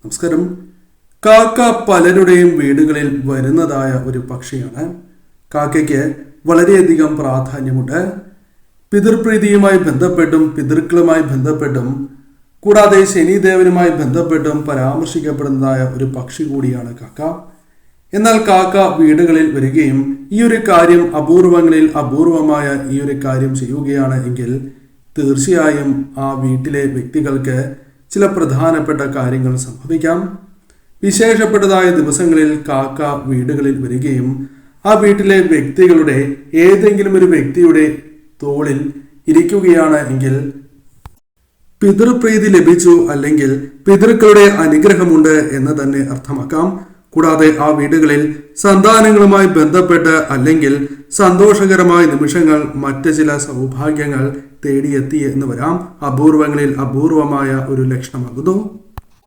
നമസ്കാരം. കാക്ക പലരുടെയും വീടുകളിൽ വരുന്നതായ ഒരു പക്ഷിയാണ്. കാക്കയ്ക്ക് വളരെയധികം പ്രാധാന്യമുണ്ട്. പിതൃപ്രീതിയുമായി ബന്ധപ്പെട്ടും പിതൃക്കളുമായി ബന്ധപ്പെട്ടും കൂടാതെ ശനിദേവനുമായി ബന്ധപ്പെട്ടും പരാമർശിക്കപ്പെടുന്നതായ ഒരു പക്ഷി കൂടിയാണ് കാക്ക. എന്നാൽ കാക്ക വീടുകളിൽ വരികയും ഈ ഒരു കാര്യം അപൂർവങ്ങളിൽ അപൂർവമായ ഈ ഒരു കാര്യം ചെയ്യുകയാണ് എങ്കിൽ തീർച്ചയായും ആ വീട്ടിലെ വ്യക്തികൾക്ക് ചില പ്രധാനപ്പെട്ട കാര്യങ്ങൾ സംഭവിക്കാം. വിശേഷപ്പെട്ടതായ ദിവസങ്ങളിൽ കാക്ക വീടുകളിൽ വരികയും ആ വീട്ടിലെ വ്യക്തികളുടെ ഏതെങ്കിലും ഒരു വ്യക്തിയുടെ തോളിൽ ഇരിക്കുകയാണ് എങ്കിൽ പിതൃപ്രീതി ലഭിച്ചു, അല്ലെങ്കിൽ പിതൃക്കളുടെ അനുഗ്രഹമുണ്ട് എന്ന് തന്നെ അർത്ഥമാക്കാം. കൂടാതെ ആ വീടുകളിൽ സന്താനങ്ങളുമായി ബന്ധപ്പെട്ട് അല്ലെങ്കിൽ സന്തോഷകരമായ നിമിഷങ്ങൾ, മറ്റ് ചില സൗഭാഗ്യങ്ങൾ തേടിയെത്തി എന്ന് വരാം. അപൂർവങ്ങളിൽ അപൂർവമായ ഒരു ലക്ഷണമാകുന്നു.